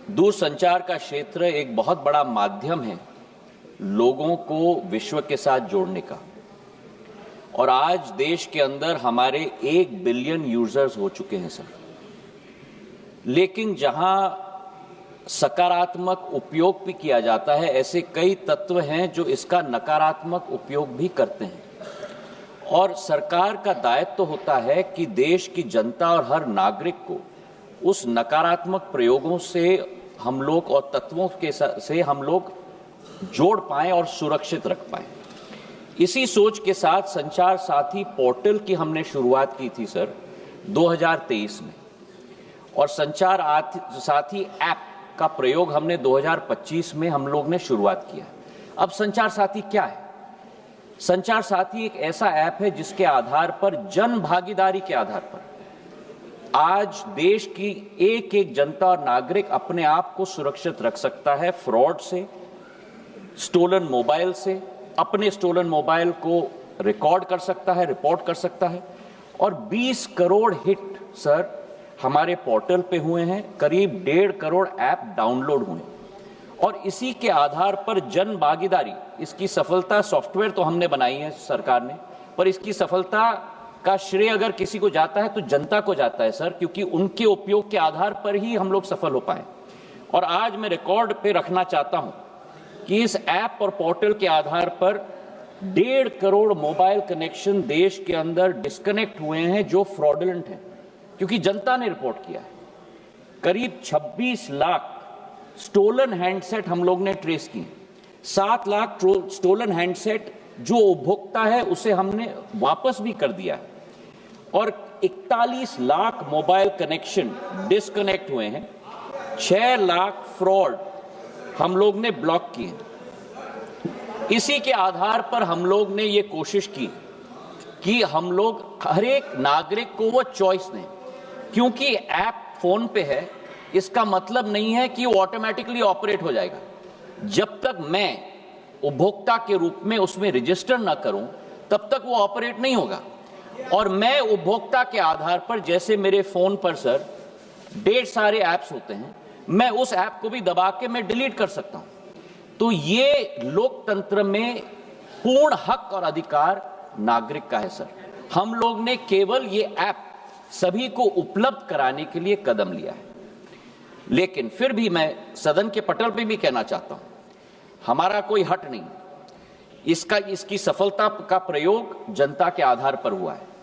दूरसंचार का क्षेत्र एक बहुत बड़ा माध्यम है लोगों को विश्व के साथ जोड़ने का। और आज देश के अंदर हमारे 1 बिलियन यूजर्स हो चुके हैं सर। लेकिन जहां सकारात्मक उपयोग भी किया जाता है, ऐसे कई तत्व हैं जो इसका नकारात्मक उपयोग भी करते हैं। और सरकार का दायित्व होता है कि देश की जनता और हर नागरिक को उस नकारात्मक प्रयोगों से हम लोग और तत्वों के से हम लोग जोड़ पाएं और सुरक्षित रख पाएं। इसी सोच के साथ संचार साथी पोर्टल की हमने शुरुआत की थी सर 2023 में, और संचार साथी ऐप का प्रयोग हमने 2025 में हम लोग ने शुरुआत किया। अब संचार साथी क्या है? संचार साथी एक ऐसा ऐप है जिसके आधार पर, जन भागीदारी के आधार पर, आज देश की एक एक जनता और नागरिक अपने आप को सुरक्षित रख सकता है फ्रॉड से, स्टोलन मोबाइल से, अपने स्टोलन मोबाइल को रिकॉर्ड कर सकता है, रिपोर्ट कर सकता है। और 20 करोड़ हिट सर हमारे पोर्टल पे हुए हैं, करीब 1.5 करोड़ ऐप डाउनलोड हुए। और इसी के आधार पर जन भागीदारी, इसकी सफलता, सॉफ्टवेयर तो हमने बनाई है सरकार ने, पर इसकी सफलता का श्रेय अगर किसी को जाता है तो जनता को जाता है सर, क्योंकि उनके उपयोग के आधार पर ही हम लोग सफल हो पाए। और आज मैं रिकॉर्ड पे रखना चाहता हूं कि इस ऐप और पोर्टल के आधार पर 1.5 करोड़ मोबाइल कनेक्शन देश के अंदर डिस्कनेक्ट हुए हैं जो फ्रॉडुलेंट हैं, क्योंकि जनता ने रिपोर्ट किया है। करीब 26 लाख स्टोलन हैंडसेट हम लोग ने ट्रेस किए, 7 लाख स्टोलन हैंडसेट जो उपभोक्ता है उसे हमने वापस भी कर दिया है, और 41 लाख मोबाइल कनेक्शन डिस्कनेक्ट हुए हैं, 6 लाख फ्रॉड हम लोग ने ब्लॉक किए। इसी के आधार पर हम लोग ने ये कोशिश की कि हम लोग हर एक नागरिक को वो चॉइस दें, क्योंकि ऐप फोन पे है, इसका मतलब नहीं है कि वो ऑटोमेटिकली ऑपरेट हो जाएगा। जब तक मैं उपभोक्ता के रूप में उसमें रजिस्टर ना करूं, तब तक वो ऑपरेट नहीं होगा। और मैं उपभोक्ता के आधार पर, जैसे मेरे फोन पर सर ढेर सारे ऐप्स होते हैं, मैं उस ऐप को भी दबा के मैं डिलीट कर सकता हूं। तो ये लोकतंत्र में पूर्ण हक और अधिकार नागरिक का है सर। हम लोग ने केवल ये ऐप सभी को उपलब्ध कराने के लिए कदम लिया है। लेकिन फिर भी मैं सदन के पटल पे भी कहना चाहता हूं, हमारा कोई हट नहीं, इसकी सफलता का प्रयोग जनता के आधार पर हुआ है।